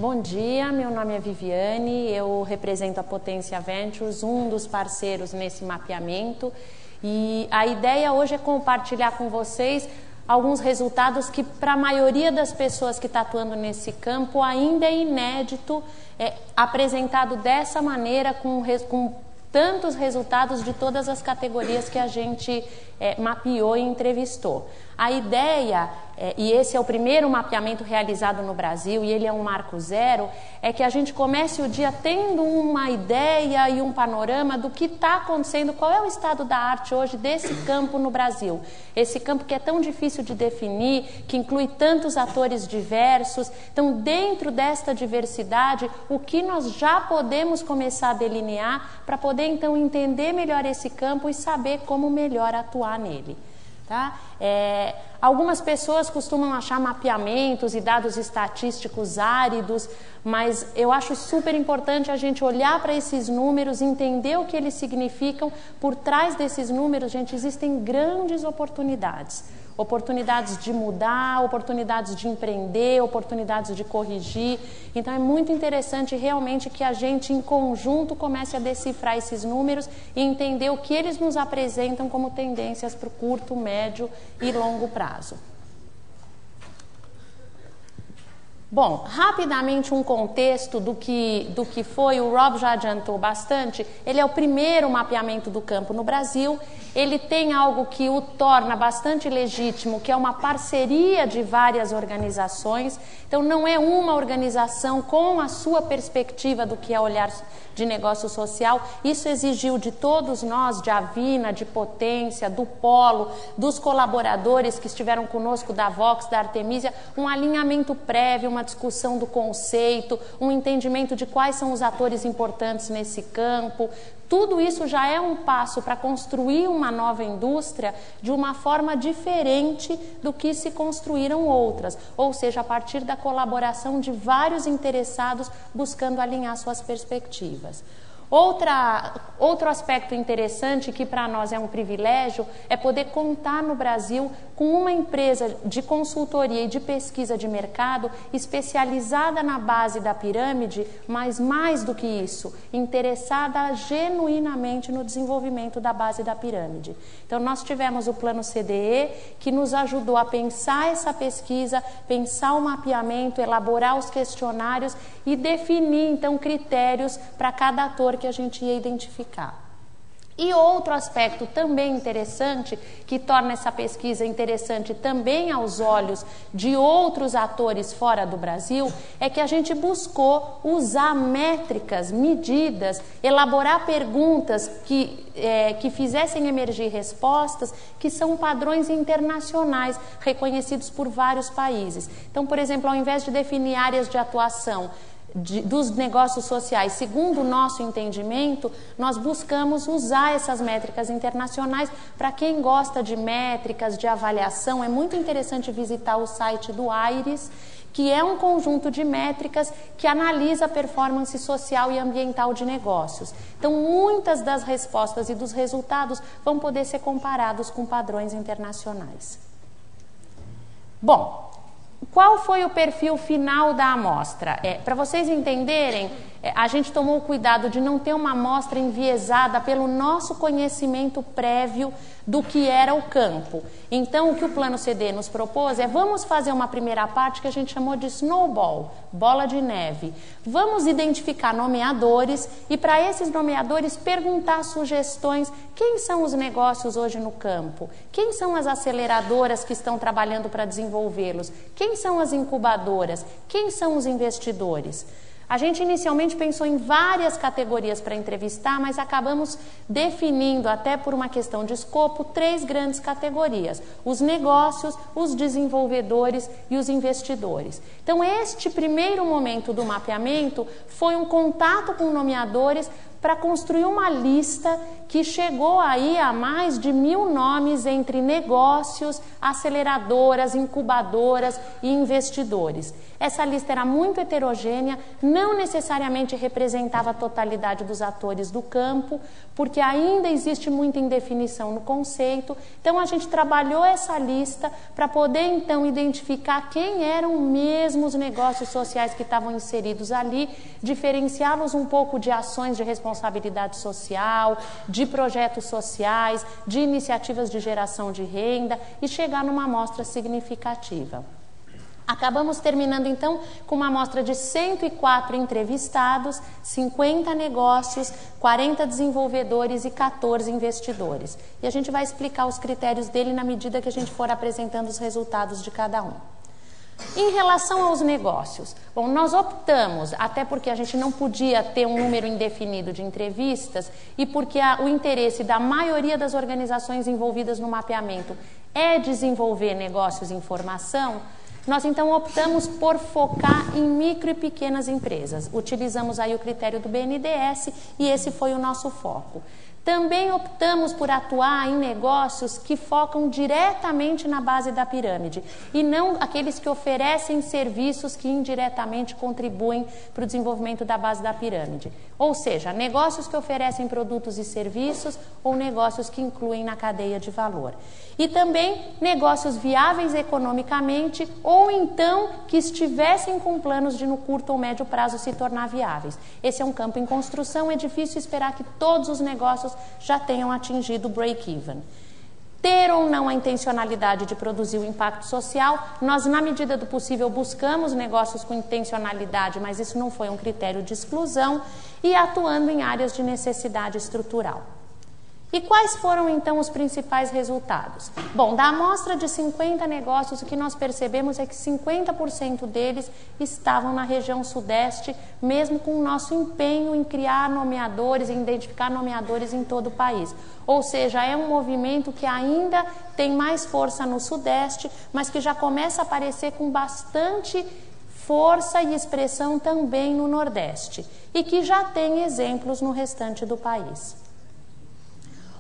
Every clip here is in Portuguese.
Bom dia, meu nome é Viviane, eu represento a Potência Ventures, um dos parceiros nesse mapeamento, e a ideia hoje é compartilhar com vocês alguns resultados que para a maioria das pessoas que está atuando nesse campo ainda é inédito, apresentado dessa maneira, com tantos resultados de todas as categorias que a gente mapeou e entrevistou. A ideia, e esse é o primeiro mapeamento realizado no Brasil, e ele é um marco zero, é que a gente comece o dia tendo uma ideia e um panorama do que está acontecendo, qual é o estado da arte hoje desse campo no Brasil. Esse campo que é tão difícil de definir, que inclui tantos atores diversos. Então, dentro desta diversidade, o que nós já podemos começar a delinear para poder, então, entender melhor esse campo e saber como melhor atuar nele. Tá? Algumas pessoas costumam achar mapeamentos e dados estatísticos áridos, mas eu acho super importante a gente olhar para esses números, entender o que eles significam. Por trás desses números, gente, existem grandes oportunidades. Oportunidades de mudar, oportunidades de empreender, oportunidades de corrigir. Então é muito interessante realmente que a gente em conjunto comece a decifrar esses números e entender o que eles nos apresentam como tendências para o curto, médio e longo prazo. Bom, rapidamente um contexto do que foi, o Rob já adiantou bastante. Ele é o primeiro mapeamento do campo no Brasil. Ele tem algo que o torna bastante legítimo, que é uma parceria de várias organizações. Então não é uma organização com a sua perspectiva do que é olhar de negócio social. Isso exigiu de todos nós, de Avina, de Potência, do Polo, dos colaboradores que estiveram conosco da Vox, da Artemisia, um alinhamento prévio, uma discussão do conceito, um entendimento de quais são os atores importantes nesse campo. Tudo isso já é um passo para construir uma nova indústria de uma forma diferente do que se construíram outras, ou seja, a partir da colaboração de vários interessados buscando alinhar suas perspectivas. Outro aspecto interessante que para nós é um privilégio é poder contar no Brasil com uma empresa de consultoria e de pesquisa de mercado especializada na base da pirâmide, mas mais do que isso, interessada genuinamente no desenvolvimento da base da pirâmide. Então nós tivemos o Plano CDE que nos ajudou a pensar essa pesquisa, pensar o mapeamento, elaborar os questionários e definir então critérios para cada ator que a gente ia identificar. E outro aspecto também interessante, que torna essa pesquisa interessante também aos olhos de outros atores fora do Brasil, é que a gente buscou usar métricas, medidas, elaborar perguntas que fizessem emergir respostas que são padrões internacionais, reconhecidos por vários países. Então, por exemplo, ao invés de definir áreas de atuação dos negócios sociais, segundo o nosso entendimento, nós buscamos usar essas métricas internacionais. Para quem gosta de métricas, de avaliação, é muito interessante visitar o site do Aires, que é um conjunto de métricas que analisa a performance social e ambiental de negócios. Então, muitas das respostas e dos resultados vão poder ser comparados com padrões internacionais. Bom, qual foi o perfil final da amostra? Para vocês entenderem, a gente tomou o cuidado de não ter uma amostra enviesada pelo nosso conhecimento prévio do que era o campo. Então, o que o Plano CD nos propôs vamos fazer uma primeira parte que a gente chamou de snowball, bola de neve. Vamos identificar nomeadores e para esses nomeadores perguntar sugestões. Quem são os negócios hoje no campo? Quem são as aceleradoras que estão trabalhando para desenvolvê-los? Quem são as incubadoras? Quem são os investidores? A gente inicialmente pensou em várias categorias para entrevistar, mas acabamos definindo, até por uma questão de escopo, 3 grandes categorias: os negócios, os desenvolvedores e os investidores. Então, este primeiro momento do mapeamento foi um contato com nomeadores para construir uma lista que chegou aí a mais de 1000 nomes entre negócios, aceleradoras, incubadoras e investidores. Essa lista era muito heterogênea, não necessariamente representava a totalidade dos atores do campo, porque ainda existe muita indefinição no conceito. Então a gente trabalhou essa lista para poder então identificar quem eram mesmo os negócios sociais que estavam inseridos ali, diferenciá-los um pouco de ações de responsabilidade social, de projetos sociais, de iniciativas de geração de renda e chegar numa amostra significativa. Acabamos terminando então com uma amostra de 104 entrevistados, 50 negócios, 40 desenvolvedores e 14 investidores. E a gente vai explicar os critérios dele na medida que a gente for apresentando os resultados de cada um. Em relação aos negócios, bom, nós optamos, até porque a gente não podia ter um número indefinido de entrevistas e porque o interesse da maioria das organizações envolvidas no mapeamento é desenvolver negócios em formação, nós então optamos por focar em micro e pequenas empresas. Utilizamos aí o critério do BNDES e esse foi o nosso foco. Também optamos por atuar em negócios que focam diretamente na base da pirâmide e não aqueles que oferecem serviços que indiretamente contribuem para o desenvolvimento da base da pirâmide. Ou seja, negócios que oferecem produtos e serviços ou negócios que incluem na cadeia de valor. E também negócios viáveis economicamente ou então que estivessem com planos de no curto ou médio prazo se tornar viáveis. Esse é um campo em construção, é difícil esperar que todos os negócios já tenham atingido o break-even. Ter ou não a intencionalidade de produzir o impacto social, nós, na medida do possível, buscamos negócios com intencionalidade, mas isso não foi um critério de exclusão, e atuando em áreas de necessidade estrutural. E quais foram, então, os principais resultados? Bom, da amostra de 50 negócios, o que nós percebemos é que 50% deles estavam na região sudeste, mesmo com o nosso empenho em criar nomeadores, em identificar nomeadores em todo o país. Ou seja, é um movimento que ainda tem mais força no sudeste, mas que já começa a aparecer com bastante força e expressão também no nordeste, e que já tem exemplos no restante do país.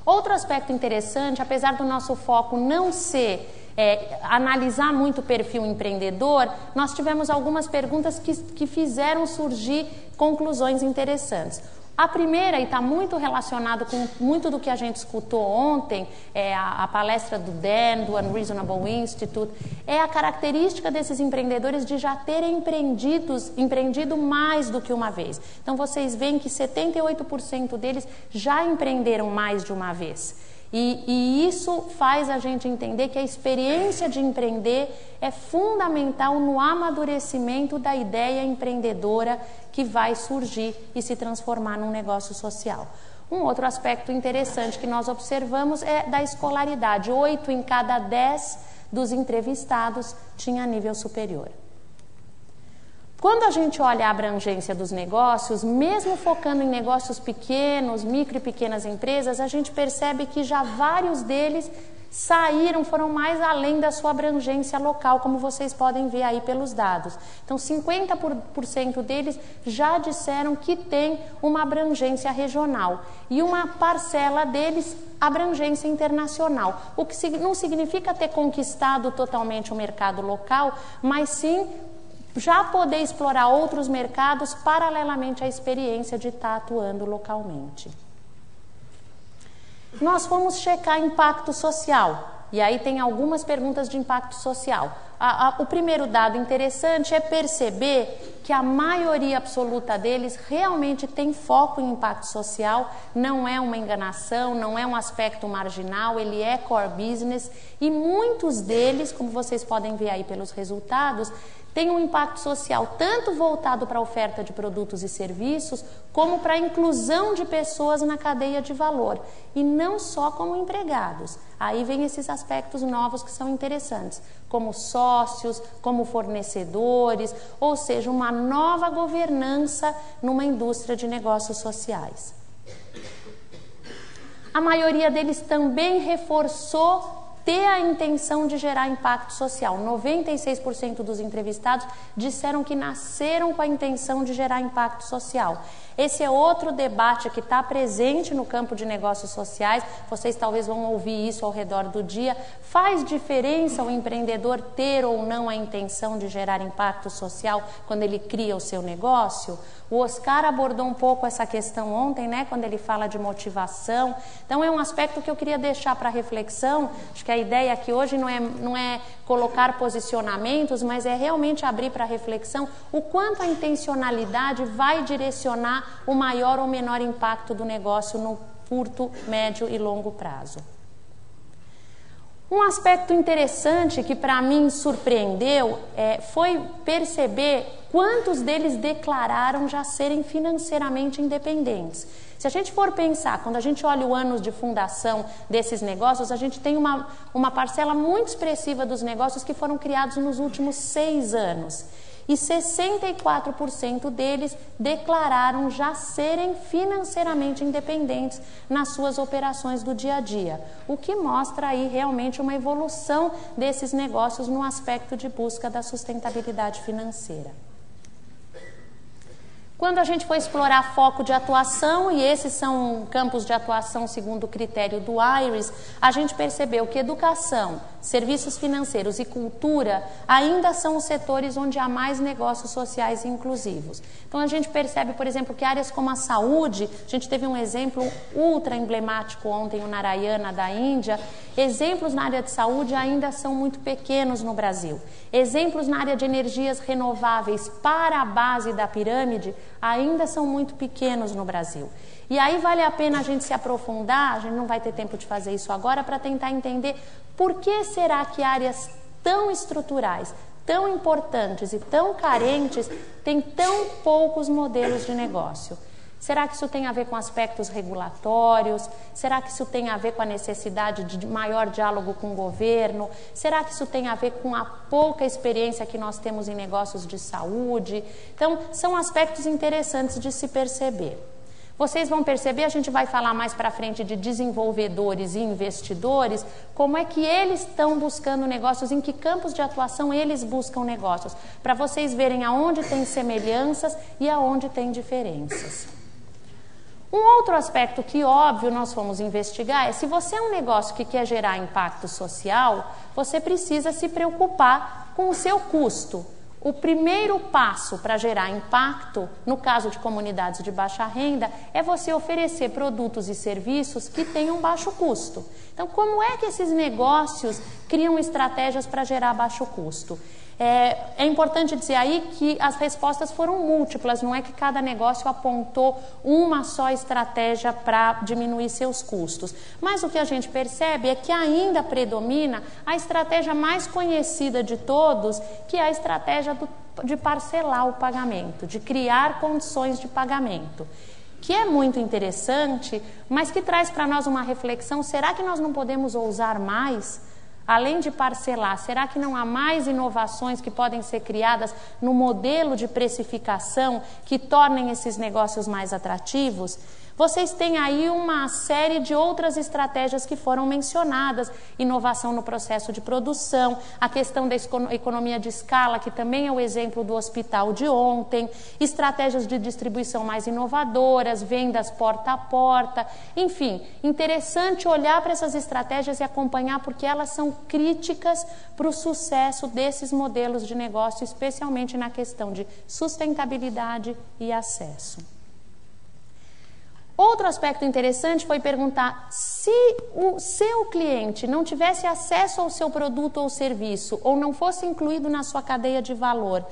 Outro aspecto interessante, apesar do nosso foco não ser analisar muito o perfil empreendedor, nós tivemos algumas perguntas que fizeram surgir conclusões interessantes. A primeira, e está muito relacionado com muito do que a gente escutou ontem, a palestra do Dan, do Unreasonable Institute, é a característica desses empreendedores de já terem empreendido mais do que uma vez. Então, vocês veem que 78% deles já empreenderam mais de uma vez. E isso faz a gente entender que a experiência de empreender é fundamental no amadurecimento da ideia empreendedora que vai surgir e se transformar num negócio social. Um outro aspecto interessante que nós observamos é da escolaridade. 8 em cada 10 dos entrevistados tinha nível superior. Quando a gente olha a abrangência dos negócios, mesmo focando em negócios pequenos, micro e pequenas empresas, a gente percebe que já vários deles foram mais além da sua abrangência local, como vocês podem ver aí pelos dados. Então, 50% deles já disseram que tem uma abrangência regional e uma parcela deles abrangência internacional, o que não significa ter conquistado totalmente o mercado local, mas sim já poder explorar outros mercados paralelamente à experiência de estar atuando localmente. Nós fomos checar impacto social, e aí tem algumas perguntas de impacto social. O primeiro dado interessante é perceber que a maioria absoluta deles realmente tem foco em impacto social, não é uma enganação, não é um aspecto marginal, ele é core business, e muitos deles, como vocês podem ver aí pelos resultados, tem um impacto social tanto voltado para a oferta de produtos e serviços, como para a inclusão de pessoas na cadeia de valor, e não só como empregados. Aí vem esses aspectos novos que são interessantes, como sócios, como fornecedores, ou seja, uma nova governança numa indústria de negócios sociais. A maioria deles também reforçou ter a intenção de gerar impacto social. 96% dos entrevistados disseram que nasceram com a intenção de gerar impacto social. Esse é outro debate que está presente no campo de negócios sociais, vocês talvez vão ouvir isso ao redor do dia. Faz diferença o empreendedor ter ou não a intenção de gerar impacto social quando ele cria o seu negócio? O Oscar abordou um pouco essa questão ontem, né, quando ele fala de motivação. Então é um aspecto que eu queria deixar para reflexão. Acho que a ideia aqui hoje não é colocar posicionamentos, mas é realmente abrir para reflexão o quanto a intencionalidade vai direcionar o maior ou menor impacto do negócio no curto, médio e longo prazo. Um aspecto interessante que para mim surpreendeu foi perceber quantos deles declararam já serem financeiramente independentes. Se a gente for pensar, quando a gente olha o ano de fundação desses negócios, a gente tem uma parcela muito expressiva dos negócios que foram criados nos últimos 6 anos. E 64% deles declararam já serem financeiramente independentes nas suas operações do dia a dia, o que mostra aí realmente uma evolução desses negócios no aspecto de busca da sustentabilidade financeira. Quando a gente for explorar foco de atuação, e esses são campos de atuação segundo o critério do IRIS, a gente percebeu que educação, serviços financeiros e cultura ainda são os setores onde há mais negócios sociais e inclusivos. Então a gente percebe, por exemplo, que áreas como a saúde, a gente teve um exemplo ultra emblemático ontem, o Narayana da Índia, exemplos na área de saúde ainda são muito pequenos no Brasil. Exemplos na área de energias renováveis para a base da pirâmide ainda são muito pequenos no Brasil. E aí vale a pena a gente se aprofundar, a gente não vai ter tempo de fazer isso agora, para tentar entender por que será que áreas tão estruturais, tão importantes e tão carentes têm tão poucos modelos de negócio. Será que isso tem a ver com aspectos regulatórios? Será que isso tem a ver com a necessidade de maior diálogo com o governo? Será que isso tem a ver com a pouca experiência que nós temos em negócios de saúde? Então, são aspectos interessantes de se perceber. Vocês vão perceber, a gente vai falar mais para frente de desenvolvedores e investidores, como é que eles estão buscando negócios, em que campos de atuação eles buscam negócios, para vocês verem aonde tem semelhanças e aonde tem diferenças. Um outro aspecto que, óbvio, nós fomos investigar é se você é um negócio que quer gerar impacto social, você precisa se preocupar com o seu custo. O primeiro passo para gerar impacto, no caso de comunidades de baixa renda, é você oferecer produtos e serviços que tenham baixo custo. Então, como é que esses negócios criam estratégias para gerar baixo custo? É importante dizer aí que as respostas foram múltiplas, não é que cada negócio apontou uma só estratégia para diminuir seus custos. Mas o que a gente percebe é que ainda predomina a estratégia mais conhecida de todos, que é a estratégia de parcelar o pagamento, de criar condições de pagamento. Que é muito interessante, mas que traz para nós uma reflexão: será que nós não podemos ousar mais? Além de parcelar, será que não há mais inovações que podem ser criadas no modelo de precificação que tornem esses negócios mais atrativos? Vocês têm aí uma série de outras estratégias que foram mencionadas: inovação no processo de produção, a questão da economia de escala, que também é o exemplo do hospital de ontem, estratégias de distribuição mais inovadoras, vendas porta a porta, enfim, interessante olhar para essas estratégias e acompanhar, porque elas são críticas para o sucesso desses modelos de negócio, especialmente na questão de sustentabilidade e acesso. Outro aspecto interessante foi perguntar: se o seu cliente não tivesse acesso ao seu produto ou serviço, ou não fosse incluído na sua cadeia de valor,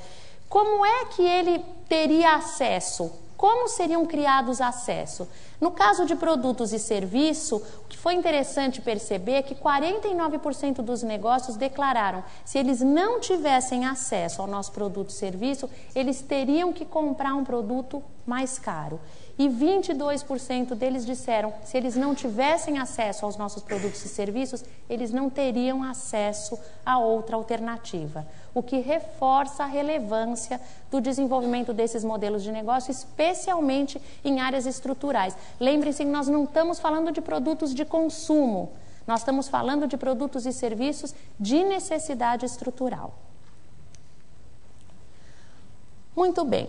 como é que ele teria acesso? Como seriam criados acesso? No caso de produtos e serviço, o que foi interessante perceber é que 49% dos negócios declararam que se eles não tivessem acesso ao nosso produto e serviço, eles teriam que comprar um produto mais caro. E 22% deles disseram que se eles não tivessem acesso aos nossos produtos e serviços, eles não teriam acesso a outra alternativa, o que reforça a relevância do desenvolvimento desses modelos de negócio, especialmente em áreas estruturais. Lembrem-se que nós não estamos falando de produtos de consumo, Nós estamos falando de produtos e serviços de necessidade estrutural. Muito bem.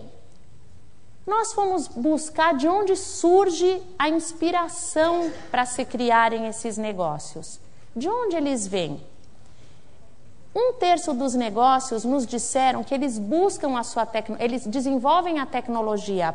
Nós fomos buscar de onde surge a inspiração para se criarem esses negócios. De onde eles vêm? 1/3 dos negócios nos disseram que eles buscam a sua tecnologia, eles desenvolvem a tecnologia,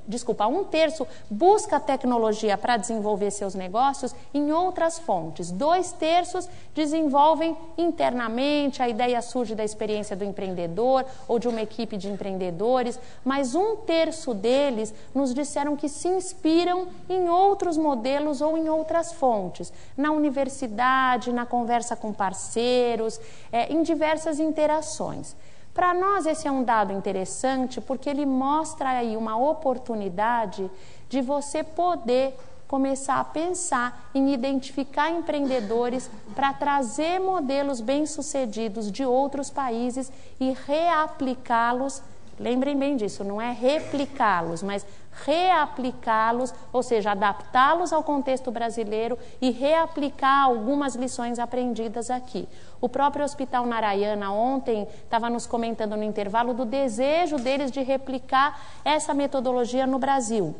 1/3 busca a tecnologia para desenvolver seus negócios em outras fontes. 2/3 desenvolvem internamente, a ideia surge da experiência do empreendedor ou de uma equipe de empreendedores, mas 1/3 deles nos disseram que se inspiram em outros modelos ou em outras fontes, na universidade, na conversa com parceiros, em diversas interações. Para nós esse é um dado interessante porque ele mostra aí uma oportunidade de você poder começar a pensar em identificar empreendedores para trazer modelos bem-sucedidos de outros países e reaplicá-los. Lembrem bem disso, não é replicá-los, mas reaplicá-los, ou seja, adaptá-los ao contexto brasileiro e reaplicar algumas lições aprendidas aqui. O próprio Hospital Narayana ontem estava nos comentando no intervalo do desejo deles de replicar essa metodologia no Brasil.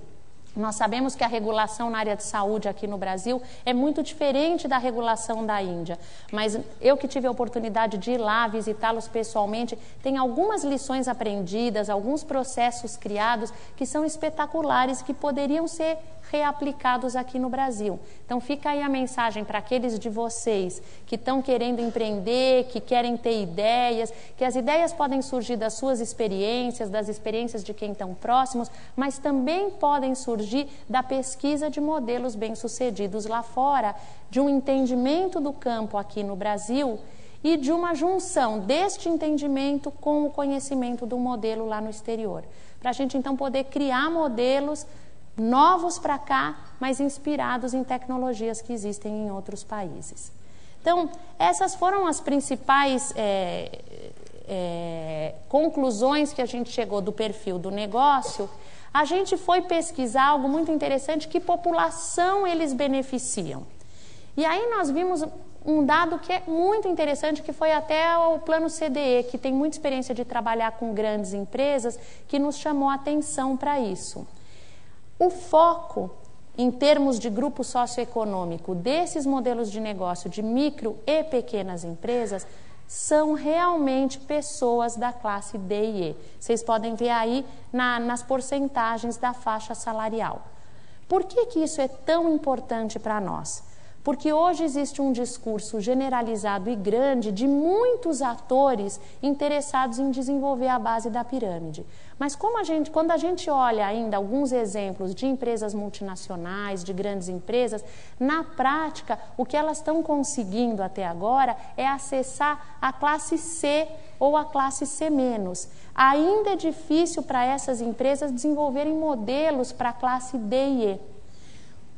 Nós sabemos que a regulação na área de saúde aqui no Brasil é muito diferente da regulação da Índia, mas eu que tive a oportunidade de ir lá visitá-los pessoalmente, tem algumas lições aprendidas, alguns processos criados que são espetaculares, que poderiam ser reaplicados aqui no Brasil. Então fica aí a mensagem para aqueles de vocês que estão querendo empreender, que querem ter ideias, que as ideias podem surgir das suas experiências, das experiências de quem estão próximos, mas também podem surgir da pesquisa de modelos bem-sucedidos lá fora, de um entendimento do campo aqui no Brasil e de uma junção deste entendimento com o conhecimento do modelo lá no exterior. Para a gente então poder criar modelos novos para cá, mas inspirados em tecnologias que existem em outros países. Então, essas foram as principais conclusões que a gente chegou do perfil do negócio. A gente foi pesquisar algo muito interessante, que população eles beneficiam. E aí nós vimos um dado que é muito interessante, que foi até o Plano CDE, que tem muita experiência de trabalhar com grandes empresas, que nos chamou a atenção para isso. O foco, em termos de grupo socioeconômico, desses modelos de negócio de micro e pequenas empresas, são realmente pessoas da classe D e E. Vocês podem ver aí nas porcentagens da faixa salarial. Por que isso é tão importante para nós? Porque hoje existe um discurso generalizado e grande de muitos atores interessados em desenvolver a base da pirâmide. Mas quando a gente olha ainda alguns exemplos de empresas multinacionais, de grandes empresas, na prática, o que elas estão conseguindo até agora é acessar a classe C ou a classe C-. Ainda é difícil para essas empresas desenvolverem modelos para a classe D e E.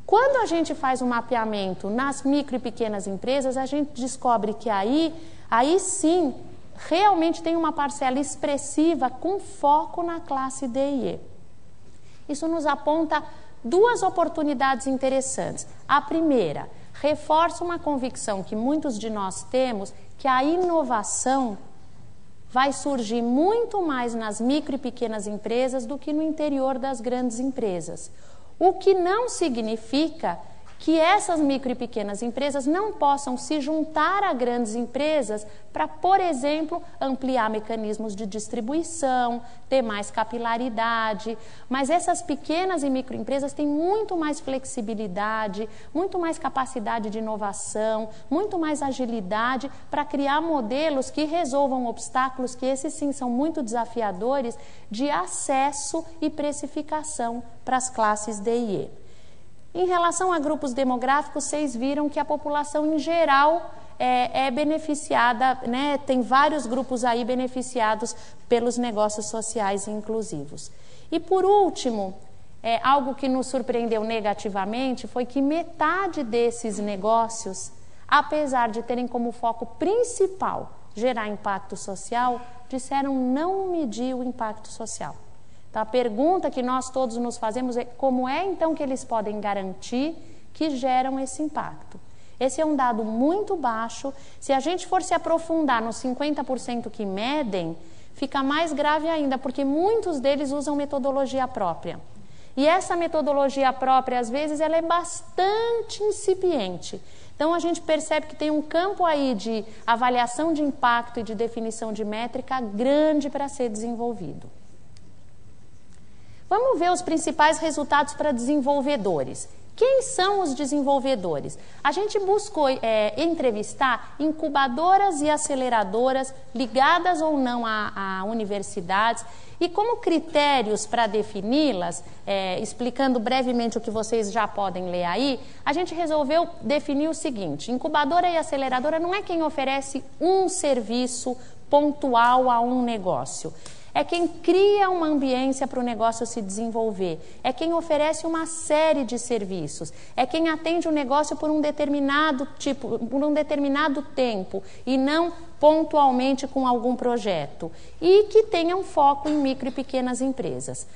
Quando a gente faz um mapeamento nas micro e pequenas empresas, a gente descobre que aí sim, realmente tem uma parcela expressiva com foco na classe D e E. Isso nos aponta duas oportunidades interessantes. A primeira, reforça uma convicção que muitos de nós temos, que a inovação vai surgir muito mais nas micro e pequenas empresas do que no interior das grandes empresas. O que não significa que essas micro e pequenas empresas não possam se juntar a grandes empresas para, por exemplo, ampliar mecanismos de distribuição, ter mais capilaridade. Mas essas pequenas e microempresas têm muito mais flexibilidade, muito mais capacidade de inovação, muito mais agilidade para criar modelos que resolvam obstáculos que esses sim são muito desafiadores de acesso e precificação para as classes D e E. Em relação a grupos demográficos, vocês viram que a população em geral é beneficiada, né? Tem vários grupos aí beneficiados pelos negócios sociais e inclusivos. E por último, algo que nos surpreendeu negativamente foi que metade desses negócios, apesar de terem como foco principal gerar impacto social, disseram não medir o impacto social. Então, a pergunta que nós todos nos fazemos é como é então que eles podem garantir que geram esse impacto? Esse é um dado muito baixo. Se a gente for se aprofundar nos 50% que medem, fica mais grave ainda, porque muitos deles usam metodologia própria. E essa metodologia própria, às vezes, ela é bastante incipiente. Então, a gente percebe que tem um campo aí de avaliação de impacto e de definição de métrica grande para ser desenvolvido. Vamos ver os principais resultados para desenvolvedores. Quem são os desenvolvedores? A gente buscou entrevistar incubadoras e aceleradoras ligadas ou não a universidades, e como critérios para defini-las, explicando brevemente o que vocês já podem ler aí, a gente resolveu definir o seguinte: incubadora e aceleradora não é quem oferece um serviço pontual a um negócio. É quem cria uma ambiência para o negócio se desenvolver. É quem oferece uma série de serviços. É quem atende o negócio por um determinado tempo e não pontualmente com algum projeto. E que tenha um foco em micro e pequenas empresas.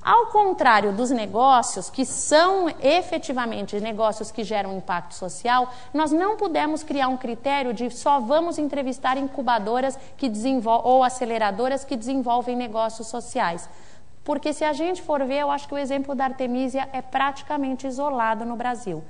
Ao contrário dos negócios, que são efetivamente negócios que geram impacto social, nós não pudemos criar um critério de só vamos entrevistar incubadoras ou aceleradoras que desenvolvem negócios sociais. Porque se a gente for ver, eu acho que o exemplo da Artemisia é praticamente isolado no Brasil.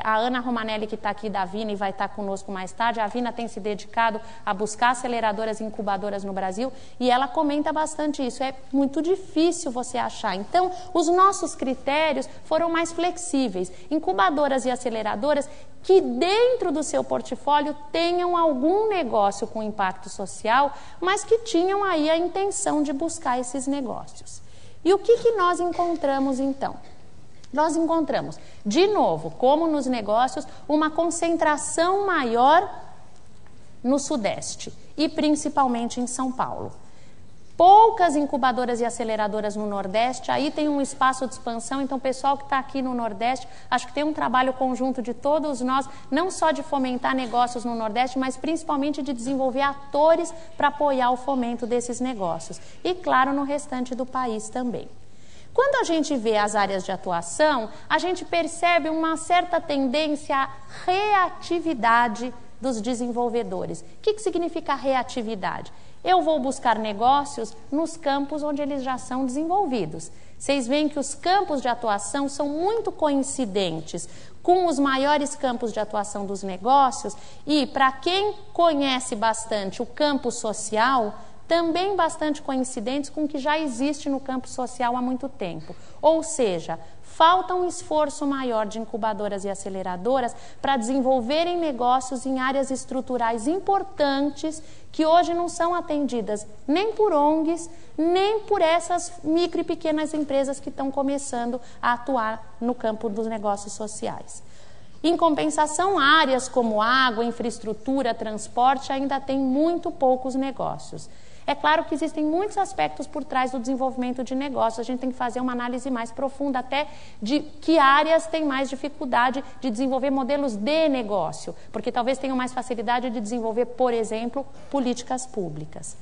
A Ana Romanelli, que está aqui da Vina e vai estar conosco mais tarde, a Vina tem se dedicado a buscar aceleradoras e incubadoras no Brasil e ela comenta bastante isso. É muito difícil você achar. Então, os nossos critérios foram mais flexíveis. Incubadoras e aceleradoras que dentro do seu portfólio tenham algum negócio com impacto social, mas que tinham aí a intenção de buscar esses negócios. E o que nós encontramos então? Nós encontramos, de novo, como nos negócios, uma concentração maior no Sudeste e principalmente em São Paulo. Poucas incubadoras e aceleradoras no Nordeste, aí tem um espaço de expansão, então o pessoal que está aqui no Nordeste, acho que tem um trabalho conjunto de todos nós, não só de fomentar negócios no Nordeste, mas principalmente de desenvolver atores para apoiar o fomento desses negócios. E claro, no restante do país também. Quando a gente vê as áreas de atuação, a gente percebe uma certa tendência à reatividade dos desenvolvedores. O que significa reatividade? Eu vou buscar negócios nos campos onde eles já são desenvolvidos. Vocês veem que os campos de atuação são muito coincidentes com os maiores campos de atuação dos negócios e, para quem conhece bastante o campo social, também bastante coincidentes com o que já existe no campo social há muito tempo. Ou seja, falta um esforço maior de incubadoras e aceleradoras para desenvolverem negócios em áreas estruturais importantes que hoje não são atendidas nem por ONGs, nem por essas micro e pequenas empresas que estão começando a atuar no campo dos negócios sociais. Em compensação, áreas como água, infraestrutura, transporte ainda têm muito poucos negócios. É claro que existem muitos aspectos por trás do desenvolvimento de negócios. A gente tem que fazer uma análise mais profunda até de que áreas têm mais dificuldade de desenvolver modelos de negócio, porque talvez tenham mais facilidade de desenvolver, por exemplo, políticas públicas.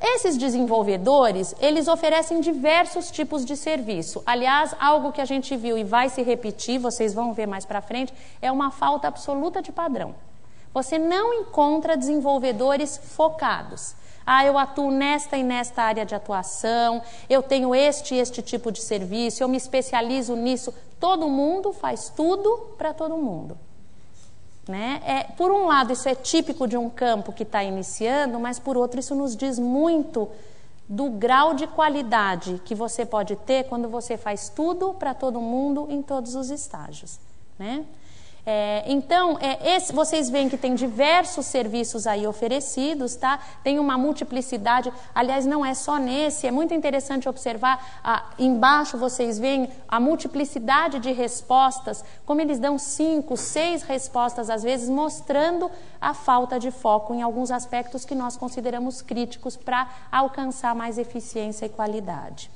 Esses desenvolvedores, eles oferecem diversos tipos de serviço. Aliás, algo que a gente viu e vai se repetir, vocês vão ver mais para frente, é uma falta absoluta de padrão. Você não encontra desenvolvedores focados. Eu atuo nesta e nesta área de atuação, eu tenho este tipo de serviço, eu me especializo nisso. Todo mundo faz tudo para todo mundo. Né? Por um lado, isso é típico de um campo que está iniciando, mas por outro, isso nos diz muito do grau de qualidade que você pode ter quando você faz tudo para todo mundo em todos os estágios. Né? Então, vocês veem que tem diversos serviços aí oferecidos, tá? Tem uma multiplicidade, aliás, não é só nesse, é muito interessante observar, embaixo vocês veem a multiplicidade de respostas, como eles dão 5, 6 respostas às vezes, mostrando a falta de foco em alguns aspectos que nós consideramos críticos para alcançar mais eficiência e qualidade.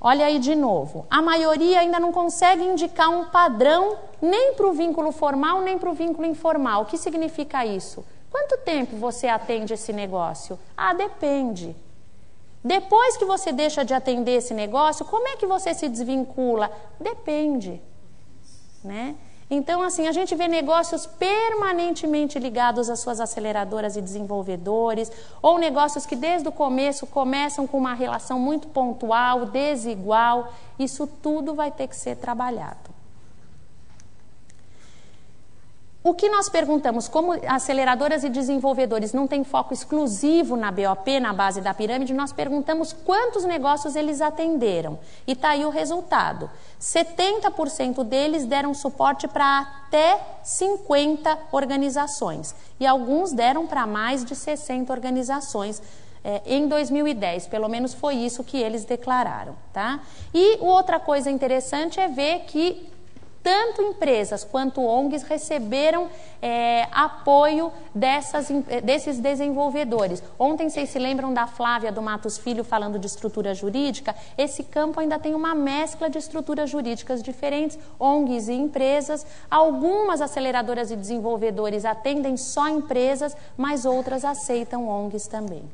Olha aí de novo, a maioria ainda não consegue indicar um padrão nem para o vínculo formal, nem para o vínculo informal. O que significa isso? Quanto tempo você atende esse negócio? Depende. Depois que você deixa de atender esse negócio, como é que você se desvincula? Depende. Né? Então, assim, a gente vê negócios permanentemente ligados às suas aceleradoras e desenvolvedores, ou negócios que desde o começo começam com uma relação muito pontual, desigual. Isso tudo vai ter que ser trabalhado. O que nós perguntamos, como aceleradoras e desenvolvedores não têm foco exclusivo na BOP, na base da pirâmide, nós perguntamos quantos negócios eles atenderam. E está aí o resultado. 70% deles deram suporte para até 50 organizações. E alguns deram para mais de 60 organizações. Em 2010, pelo menos foi isso que eles declararam. Tá? E outra coisa interessante é ver que tanto empresas quanto ONGs receberam apoio desses desenvolvedores. Ontem, vocês se lembram da Flávia do Matos Filho falando de estrutura jurídica? Esse campo ainda tem uma mescla de estruturas jurídicas diferentes, ONGs e empresas. Algumas aceleradoras e desenvolvedores atendem só empresas, mas outras aceitam ONGs também.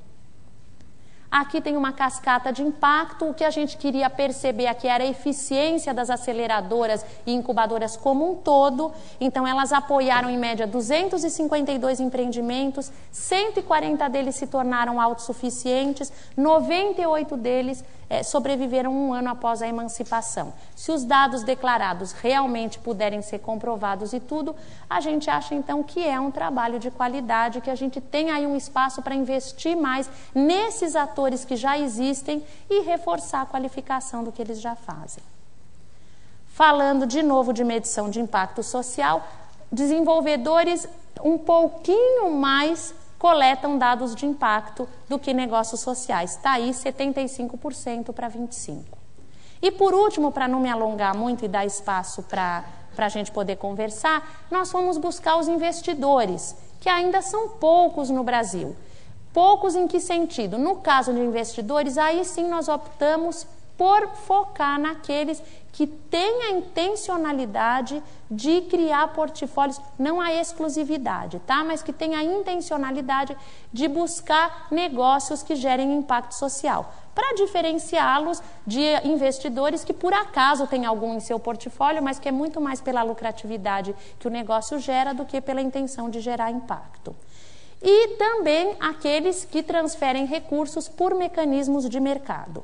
Aqui tem uma cascata de impacto. O que a gente queria perceber aqui era a eficiência das aceleradoras e incubadoras como um todo. Então, elas apoiaram, em média, 252 empreendimentos, 140 deles se tornaram autossuficientes, 98 deles sobreviveram um ano após a emancipação. Se os dados declarados realmente puderem ser comprovados e tudo, a gente acha, então, que é um trabalho de qualidade, que a gente tem aí um espaço para investir mais nesses atores que já existem e reforçar a qualificação do que eles já fazem. Falando de novo de medição de impacto social, desenvolvedores um pouquinho mais coletam dados de impacto do que negócios sociais. Está aí 75% para 25%. E por último, para não me alongar muito e dar espaço para a gente poder conversar, nós fomos buscar os investidores, que ainda são poucos no Brasil. Poucos em que sentido? No caso de investidores, aí sim nós optamos por focar naqueles que têm a intencionalidade de criar portfólios, não a exclusividade, tá? Mas que têm a intencionalidade de buscar negócios que gerem impacto social, para diferenciá-los de investidores que por acaso têm algum em seu portfólio, mas que é muito mais pela lucratividade que o negócio gera do que pela intenção de gerar impacto. E também aqueles que transferem recursos por mecanismos de mercado.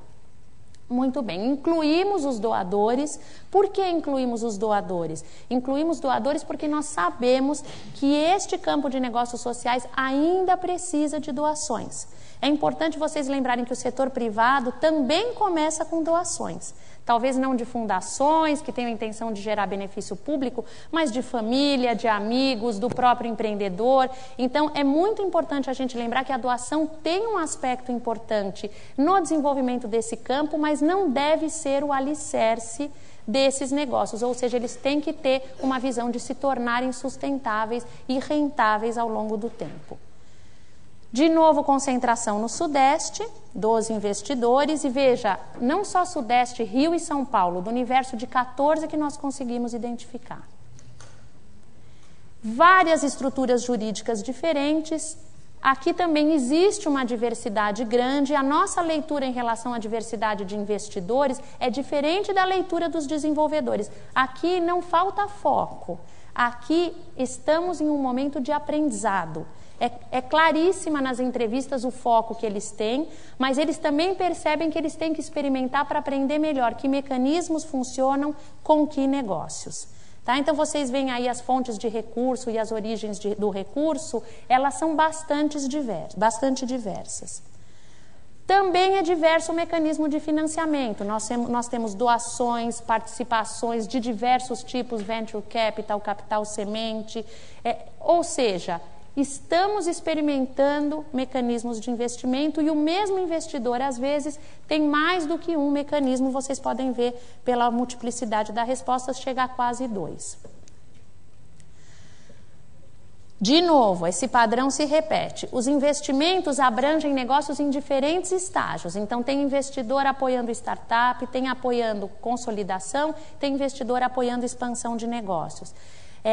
Muito bem, incluímos os doadores. Por que incluímos os doadores? Incluímos doadores porque nós sabemos que este campo de negócios sociais ainda precisa de doações. É importante vocês lembrarem que o setor privado também começa com doações. Talvez não de fundações que tenham a intenção de gerar benefício público, mas de família, de amigos, do próprio empreendedor. Então, é muito importante a gente lembrar que a doação tem um aspecto importante no desenvolvimento desse campo, mas não deve ser o alicerce desses negócios, ou seja, eles têm que ter uma visão de se tornarem sustentáveis e rentáveis ao longo do tempo. De novo, concentração no Sudeste, dos investidores, e veja, não só Sudeste, Rio e São Paulo, do universo de 14 que nós conseguimos identificar. Várias estruturas jurídicas diferentes, aqui também existe uma diversidade grande, a nossa leitura em relação à diversidade de investidores é diferente da leitura dos desenvolvedores. Aqui não falta foco, aqui estamos em um momento de aprendizado. É claríssima nas entrevistas o foco que eles têm, mas eles também percebem que eles têm que experimentar para aprender melhor que mecanismos funcionam com que negócios. Tá? Então, vocês veem aí as fontes de recurso e as origens do recurso, elas são bastante diversas. Também é diverso o mecanismo de financiamento. Nós temos doações, participações de diversos tipos, venture capital, capital semente, ou seja, estamos experimentando mecanismos de investimento e o mesmo investidor, às vezes, tem mais do que um mecanismo. Vocês podem ver pela multiplicidade das respostas, chega a quase 2. De novo, esse padrão se repete. Os investimentos abrangem negócios em diferentes estágios. Então, tem investidor apoiando startup, tem apoiando consolidação, tem investidor apoiando expansão de negócios.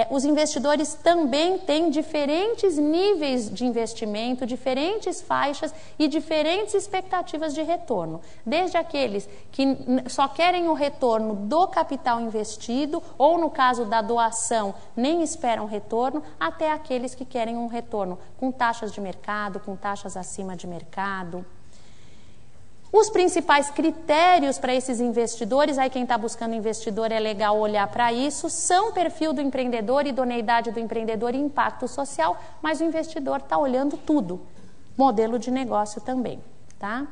Os investidores também têm diferentes níveis de investimento, diferentes faixas e diferentes expectativas de retorno. Desde aqueles que só querem o retorno do capital investido, ou no caso da doação, nem esperam retorno, até aqueles que querem um retorno com taxas de mercado, com taxas acima de mercado. Os principais critérios para esses investidores, aí quem está buscando investidor é legal olhar para isso, são perfil do empreendedor, idoneidade do empreendedor e impacto social, mas o investidor está olhando tudo, modelo de negócio também, tá?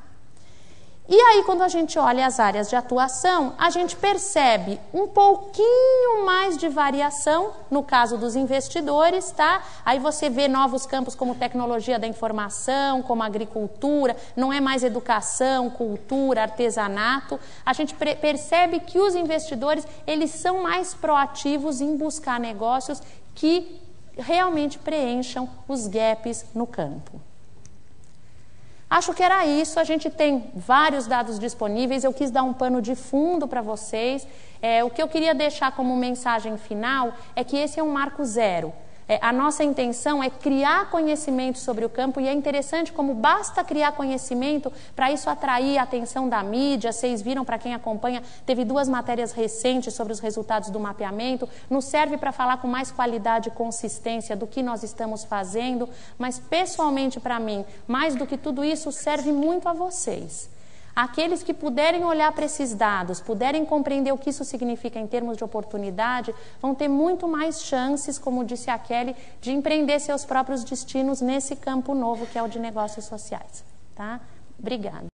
E aí, quando a gente olha as áreas de atuação, a gente percebe um pouquinho mais de variação no caso dos investidores, tá? Aí você vê novos campos como tecnologia da informação, como agricultura, não é mais educação, cultura, artesanato. A gente percebe que os investidores, eles são mais proativos em buscar negócios que realmente preencham os gaps no campo. Acho que era isso, a gente tem vários dados disponíveis, eu quis dar um pano de fundo para vocês. O que eu queria deixar como mensagem final é que esse é um marco zero. A nossa intenção é criar conhecimento sobre o campo e é interessante como basta criar conhecimento para isso atrair a atenção da mídia. Vocês viram, para quem acompanha, teve 2 matérias recentes sobre os resultados do mapeamento. Nos serve para falar com mais qualidade e consistência do que nós estamos fazendo, mas pessoalmente para mim, mais do que tudo isso, serve muito a vocês. Aqueles que puderem olhar para esses dados, puderem compreender o que isso significa em termos de oportunidade, vão ter muito mais chances, como disse a Kelly, de empreender seus próprios destinos nesse campo novo que é o de negócios sociais. Tá? Obrigada.